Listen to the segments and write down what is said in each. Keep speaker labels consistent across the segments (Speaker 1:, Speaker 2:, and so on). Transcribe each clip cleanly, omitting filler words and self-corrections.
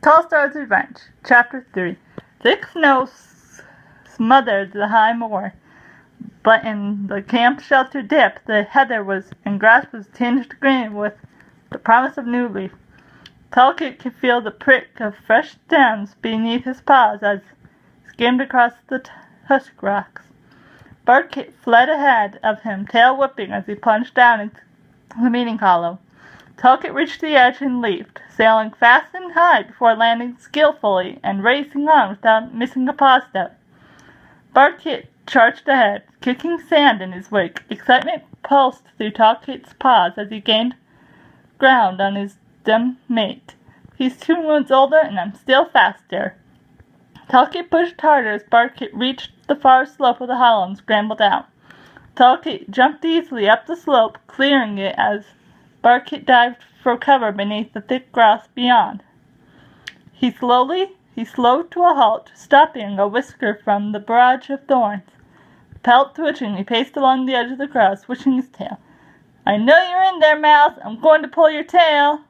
Speaker 1: Tallstar's Revenge, Chapter 3. Thick snow smothered the high moor, but in the camp-shelter dip, the heather and grass was tinged green with the promise of new leaf. Talkit could feel the prick of fresh stems beneath his paws as he skimmed across the tusk rocks. Barkit fled ahead of him, tail whipping as he plunged down into the meeting hollow. Talkit reached the edge and leaped, sailing fast and high before landing skillfully and racing on without missing a paw step. Barkit charged ahead, kicking sand in his wake. Excitement pulsed through Talkit's paws as he gained ground on his dim mate. He's 2 moons older and I'm still faster. Talkit pushed harder as Barkit reached the far slope of the hollow and scrambled out. Talkit jumped easily up the slope, clearing it as Barkit dived for cover beneath the thick grass beyond. He slowed to a halt, stopping a whisker from the barrage of thorns. Pelt twitching, he paced along the edge of the grass, swishing his tail. "I know you're in there, Mouse. I'm going to pull your tail."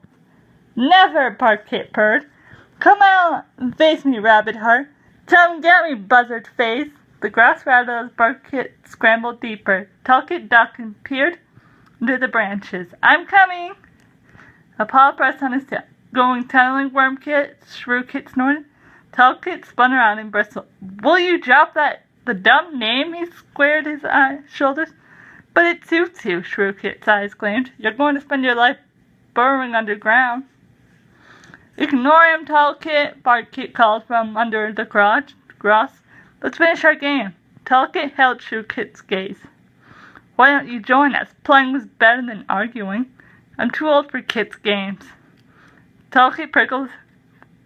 Speaker 1: "Never," Barkit purred. "Come out and face me, Rabbit Heart. Come and get me, Buzzard Face." The grass rattled as Barkit scrambled deeper. Talkit ducked and peered into the branches. "I'm coming." A paw pressed on his tail. "Going tunneling, Wormkit?" Shrewkit snorted. Talkit spun around and bristled. "Will you drop the dumb name?" He squared his shoulders. "But it suits you," Shrewkit's eyes gleamed. "You're going to spend your life burrowing underground." "Ignore him, Talkit," Barkit called from under the grass. "Let's finish our game." Talkit held Shrewkit's gaze. "Why don't you join us? Playing was better than arguing. I'm too old for kids' games." Talkit prickled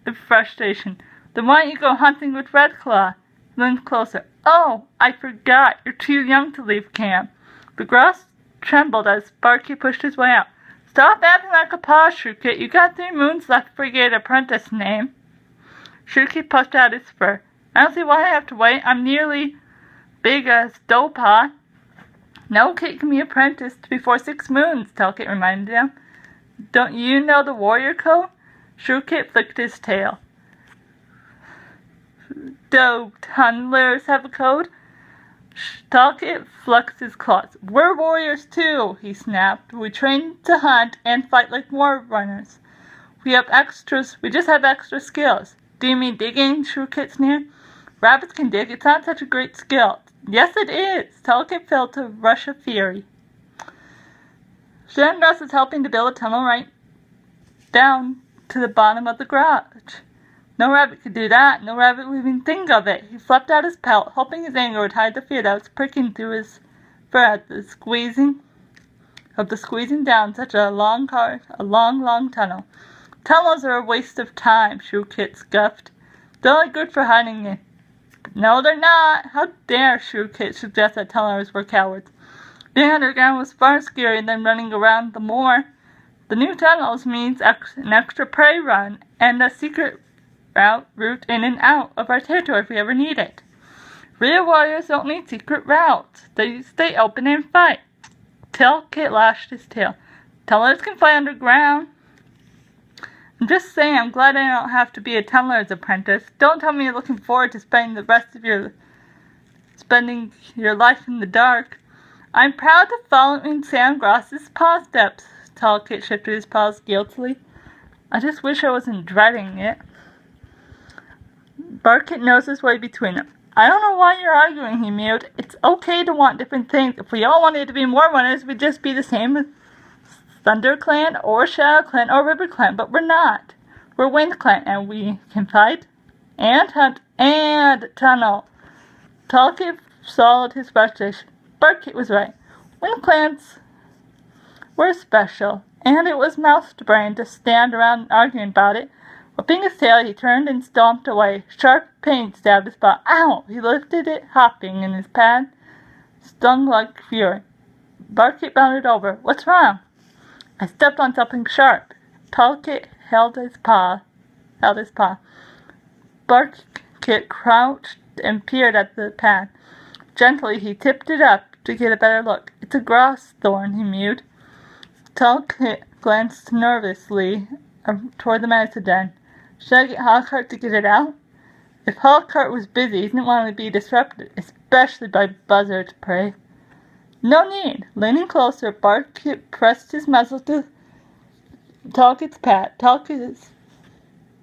Speaker 1: in frustration. "Then why don't you go hunting with Red Claw?" He leaned closer. "Oh, I forgot. You're too young to leave camp." The grass trembled as Barkit pushed his way out. "Stop acting like a paw, Shrewkit. You got 3 moons left before you get an apprentice name." Shrewkit puffed out his fur. "I don't see why I have to wait. I'm nearly big as Stowpaw." "No kid can be apprenticed before 6 moons, Talkit reminded him. "Don't you know the warrior code?" Shrewkit flicked his tail. "Do tunnelers have a code?" Talkit flexed his claws. "We're warriors too," he snapped. "We train to hunt and fight like war runners. We just have extra skills." "Do you mean digging?" Shrewkit sneered. "Rabbits can dig. It's not such a great skill." "Yes, it is." Talkit felt a rush of fury. Shangrass is helping to build a tunnel right down to the bottom of the garage. No rabbit could do that. No rabbit would even think of it. He fluffed out his pelt, hoping his anger would hide the fear that was pricking through his fur at the squeezing down such a long tunnel. "Tunnels are a waste of time," Shrewkit scuffed. "They're only good for hiding in." "No, they're not." How dare Shrewkit suggest that tunnelers were cowards? Being underground was far scarier than running around the moor. The new tunnels means an extra prey run and a secret route in and out of our territory if we ever need it. Real warriors don't need secret routes. They stay open and fight. Talkit lashed his tail. "Tunnelers can fly underground." "I'm just saying I'm glad I don't have to be a tunneler's apprentice. Don't tell me you're looking forward to spending the rest of your life in the dark." "I'm proud to follow in Sandgrass's paw steps." Talkit shifted his paws guiltily. "I just wish I wasn't dreading it." Barkit nosed his way between them. "I don't know why you're arguing," he mewed. "It's okay to want different things. If we all wanted to be more runners, we'd just be the same as Thunder Clan or Shadow Clan or River Clan, but we're not. We're Wind Clan, and we can fight and hunt and tunnel." Talkit swallowed his frustration. Barkit was right. Wind Clans were special, and it was Mouse's brain to stand around arguing about it. Whipping his tail, he turned and stomped away. Sharp pain stabbed his paw. "Ow!" He lifted it, hopping, and his pad stung like fury. Barkit bounded over. "What's wrong?" "I stepped on something sharp." Talkit held his paw. Barkit crouched and peered at the pad. Gently, he tipped it up to get a better look. "It's a grass thorn," he mewed. Talkit glanced nervously toward the medicine den. Should I get Hawkheart to get it out? If Hawkheart was busy, he didn't want to be disrupted, especially by buzzard prey. No need. Leaning closer, Bartkit pressed his muzzle to Talkit's pat. Talkit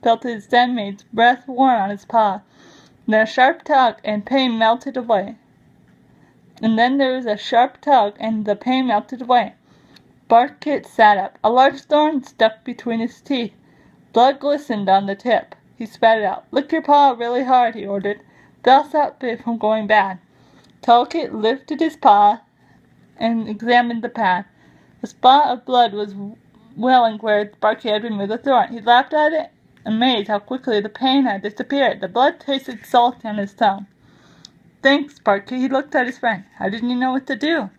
Speaker 1: felt his den-mate's breath warm on his paw. Then a sharp tug, and pain melted away. And then there was a sharp tug, and the pain melted away. Bartkit sat up. A large thorn stuck between his teeth. Blood glistened on the tip. He spat it out. Lick your paw really hard, he ordered. That'll stop it from going bad. Talkit lifted his paw and examined the pad. A spot of blood was welling where Bartkit had removed the thorn. He laughed at it, amazed how quickly the pain had disappeared. The blood tasted salty on his tongue. Thanks, Bartkit. He looked at his friend. How didn't you know what to do?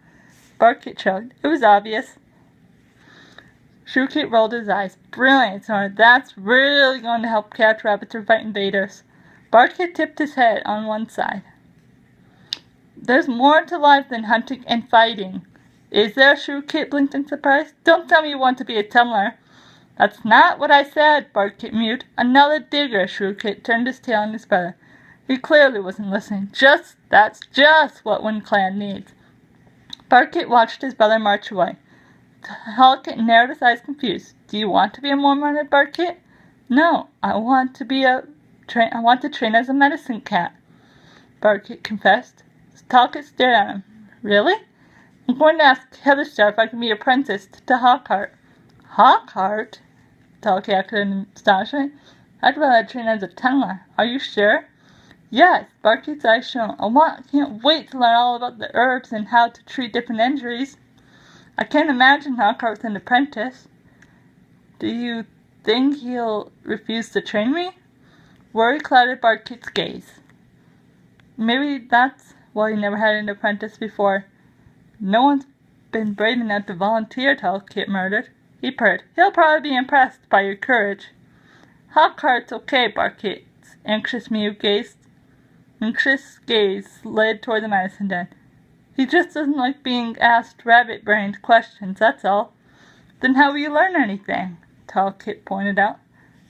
Speaker 1: Bartkit shrugged. It was obvious. Shrewkit rolled his eyes. Brilliant, Sora. That's really going to help catch rabbits or fight invaders. Bartkit tipped his head on one side. There's more to life than hunting and fighting. Is there? Shrewkit blinked in surprise. Don't tell me you want to be a tumbler. That's not what I said, Bartkit mewed. Another digger. Shrewkit turned his tail on his brother. He clearly wasn't listening. That's just what WindClan needs. Bartkit watched his brother march away. Talkit narrowed his eyes confused. Do you want to be a Mormon, Bartkit? No, I want to train as a medicine cat, Bartkit confessed. Talkit stared at him. Really? I'm going to ask Heatherstar if I can be apprenticed to Hawkheart. Hawkheart? Talkit echoed in astonishment. I'd rather train as a tunneler. Are you sure? Yes, Bartkit's eyes shone. I can't wait to learn all about the herbs and how to treat different injuries. I can't imagine Hawkheart with an apprentice. Do you think he'll refuse to train me? Worry clouded Bartkit's gaze. Maybe that's why he never had an apprentice before. No one's been brave enough to volunteer, Talkit murmured. He purred. He'll probably be impressed by your courage. Hawkheart's okay, Bartkit's anxious gaze slid toward the medicine den. He just doesn't like being asked rabbit-brained questions, that's all. Then how will you learn anything? Talkit pointed out.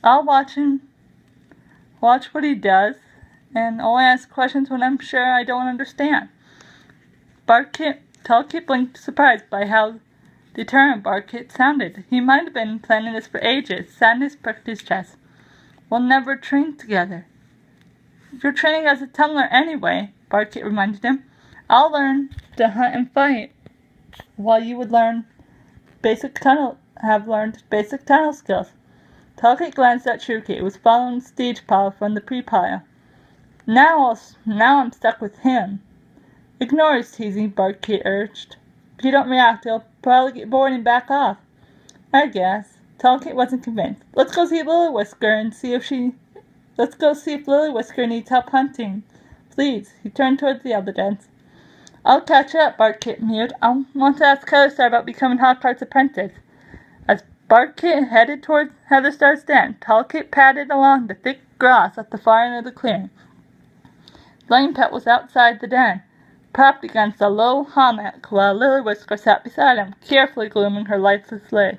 Speaker 1: I'll watch what he does, and only ask questions when I'm sure I don't understand. Talkit blinked, surprised by how determined Bartkit sounded. He might have been planning this for ages. Sadness pricked his chest. We'll never train together. You're training as a tumbler anyway, Bartkit reminded him. I'll learn to hunt and fight, while you would learn have learned basic tunnel skills. Talkit glanced at Shrewkit, who was following Stage Paw from the pre-pile. Now I'm stuck with him. Ignore his teasing, Bartkit urged. If you don't react, he'll probably get bored and back off. I guess. Talkit wasn't convinced. Let's go see Lily Whisker and see if Lily Whisker needs help hunting. Please. He turned towards the other dens. I'll catch up, Bartkit mewed. I want to ask Heatherstar about becoming Hawkheart's apprentice. As Bartkit headed toward Heatherstar's den, Talkit padded along the thick grass at the far end of the clearing. Flamepet was outside the den, propped against a low hummock, while Lily Whisker sat beside him, carefully grooming her lifeless leg.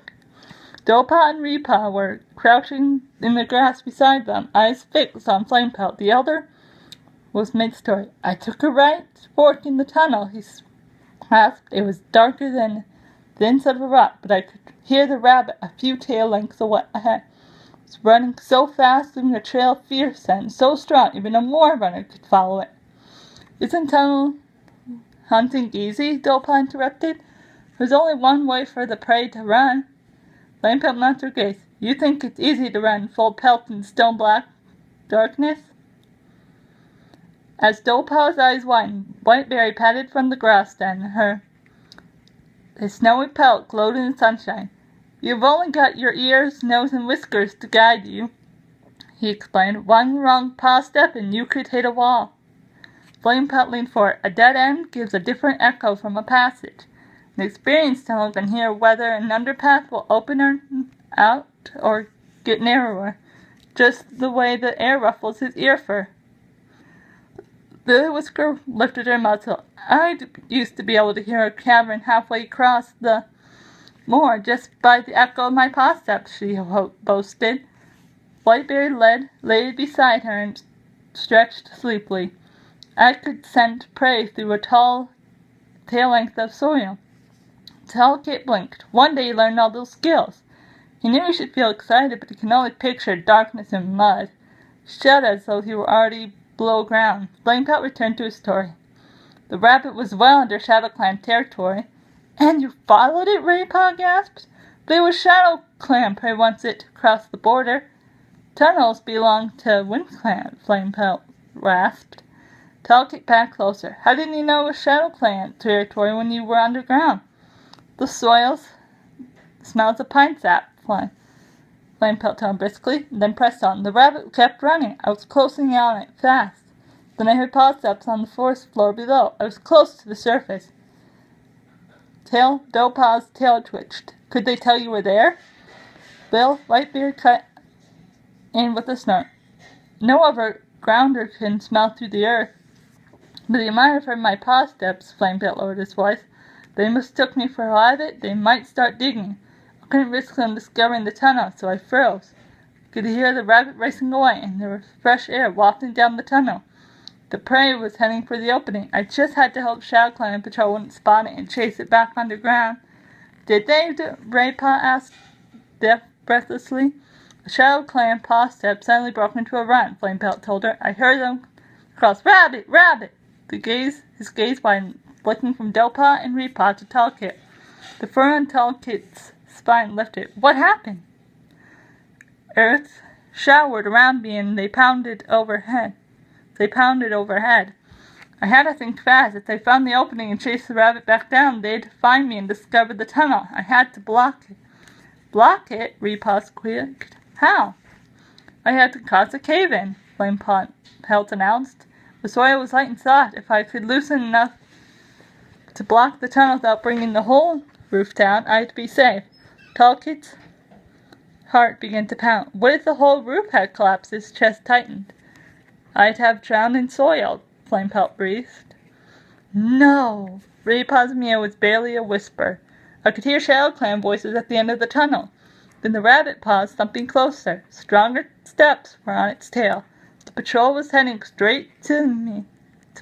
Speaker 1: Dopa and Reepaw were crouching in the grass beside them, eyes fixed on Flamepet. The elder was mid-story. I took a right fork in the tunnel, he gasped. It was darker than the inside of a rock, but I could hear the rabbit a few tail lengths ahead. It was running so fast, leaving a trail of fear scent so strong even a moor runner could follow it. Isn't tunnel hunting easy? Dopa interrupted. There's only one way for the prey to run. Flamepelt knocked her gaze. You think it's easy to run full pelt in stone-black darkness? As Dopaw's eyes widened, Whiteberry padded from the grass den. His snowy pelt glowed in the sunshine. You've only got your ears, nose, and whiskers to guide you, he explained. One wrong paw step and you could hit a wall. Flamepelt leaned forward. A dead end gives a different echo from a passage. An experienced tunnel can hear whether an underpath will open out or get narrower, just the way the air ruffles his ear fur. Lily Whisker lifted her muzzle. I used to be able to hear a cavern halfway across the moor just by the echo of my paw steps, she boasted. Whiteberry lay beside her and stretched sleepily. I could scent prey through a tall tail length of soil. Kit blinked. One day he learned all those skills. He knew he should feel excited, but he could only picture darkness and mud. He shouted as though he were already below ground. Flamepelt returned to his story. The rabbit was well under Shadow Clan territory. And you followed it? Raypaw gasped. But it was Shadow Clan prey once it crossed the border. Tunnels belong to Wind Clan, Flamepelt rasped. Kit backed closer. How didn't you know it was Shadow Clan territory when you were underground? The soil smells of pine sap, Flamepelt told him briskly, then pressed on. The rabbit kept running. I was closing in on it fast. Then I heard paw steps on the forest floor below. I was close to the surface. Dopaw's tail twitched. Could they tell you were there? Bill Whitebeard cut in with a snort. No other grounder can smell through the earth. But they might have heard my paw steps, Flamepelt lowered his voice. They mistook me for a rabbit. They might start digging. I couldn't risk them discovering the tunnel, so I froze. Could hear the rabbit racing away, and there was fresh air wafting down the tunnel. The prey was heading for the opening. I just had to hope Shadow Clan Patrol wouldn't spot it and chase it back underground. Did they? Raypaw asked breathlessly. The Shadow Clan paw step suddenly broke into a run, Flamepelt told her. I heard them cross. Rabbit! Rabbit! His gaze widened, looking from Dopaw and Repaw to Kit. The fur on Kit's spine lifted. What happened? Earth showered around me and they pounded overhead. I had to think fast. If they found the opening and chased the rabbit back down, they'd find me and discover the tunnel. I had to block it. Block it? Repaw squeaked. How? I had to cause a cave-in, Flamepelt announced. The soil was light and soft. If I could loosen enough to block the tunnel without bringing the whole roof down, I'd be safe. Kit's heart began to pound. What if the whole roof had collapsed? His chest tightened. I'd have drowned in soil, Flamepelt breathed. No! Raypaw's meow was barely a whisper. I could hear Shadow Clan voices at the end of the tunnel. Then the rabbit paused, thumping closer. Stronger steps were on its tail. The patrol was heading straight to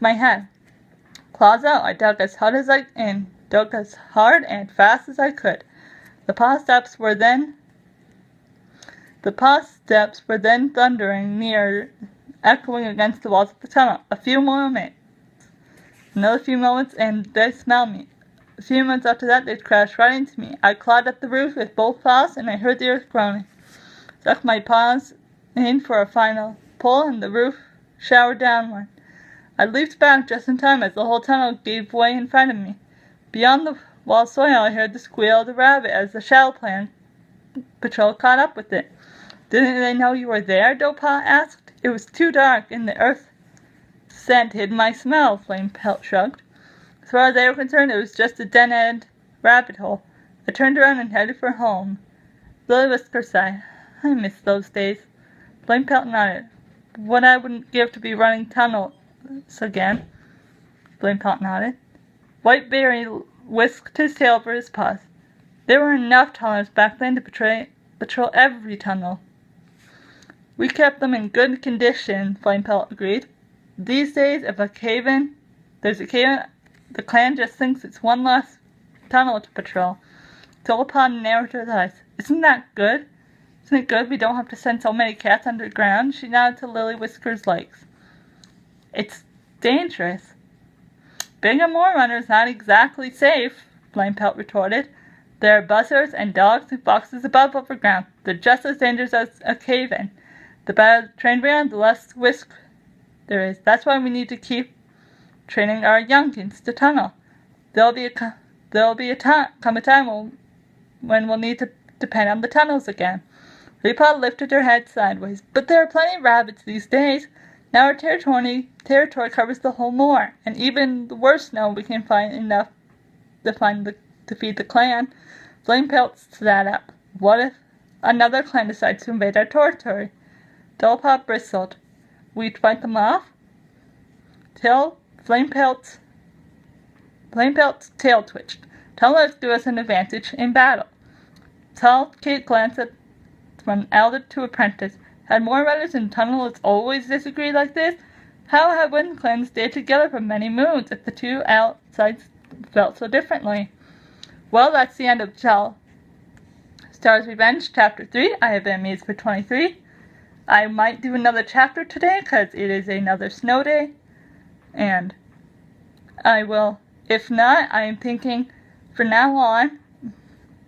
Speaker 1: my head. Claws out, I dug as hard and fast as I could. The paw steps were then thundering near, echoing against the walls of the tunnel. Another few moments, and they smelled me. A few minutes after that, they'd crashed right into me. I clawed at the roof with both paws, and I heard the earth groaning. Stuck my paws in for a final pull, and the roof showered downward. I leaped back just in time as the whole tunnel gave way in front of me. Beyond the wall soil, I heard the squeal of the rabbit as the Shadow Clan Patrol caught up with it. Didn't they know you were there? Dopaw asked. It was too dark, and the earth scent hid my smell, Flamepelt shrugged. As far as they were concerned, it was just a dead-end rabbit hole. I turned around and headed for home. Lily Whisker sighed. I miss those days. Flamepelt nodded. What I wouldn't give to be running tunnels again. Flamepelt nodded. Whiteberry whisked his tail over his paws. There were enough tunnels back then to patrol every tunnel. We kept them in good condition, Flamepelt agreed. These days, if there's a cave-in, the clan just thinks it's one less tunnel to patrol. Tallstar narrowed her eyes. Isn't that good? Isn't it good we don't have to send so many cats underground? She nodded to Lily Whisker's legs. It's dangerous. Being a moorrunner is not exactly safe, Flamepelt retorted. There are buzzards and dogs and foxes above overground. They're just as dangerous as a cave-in. The better trained we are, the less risk there is. That's why we need to keep training our youngins to tunnel. There'll be a time when we'll need to depend on the tunnels again. Repaw lifted her head sideways. But there are plenty of rabbits these days. Now our territory covers the whole moor, and even the worst snow we can find enough to feed the clan. Flamepelt sat up. What if another clan decides to invade our territory? Dopaw bristled. We'd fight them off? Flamepelt's tail twitched. Tunnelers give us an advantage in battle. Kit glanced from elder to apprentice. Had more writers in tunnels always disagreed like this? How have Wind Clans stayed together for many moons if the two outsides felt so differently? Well, that's the end of Tallstar's Revenge, Chapter 3. I have been Amused for 23. I might do another chapter today because it is another snow day. And I will, if not, I am thinking from now on,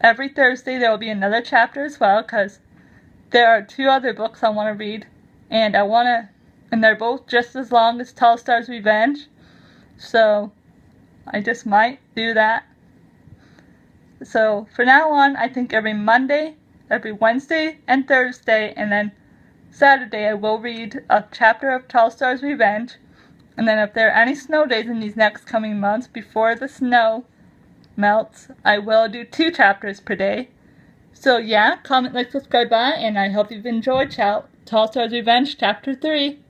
Speaker 1: every Thursday there will be another chapter as well because there are 2 other books I want to read. And they're both just as long as Tallstar's Revenge. So I just might do that. So for now on, I think every Monday, every Wednesday, and Thursday, and then Saturday I will read a chapter of Tallstar's Revenge. And then if there are any snow days in these next coming months before the snow melts, I will do 2 chapters per day. So yeah, comment, like, subscribe, bye, and I hope you've enjoyed Tallstar's Revenge Chapter 3.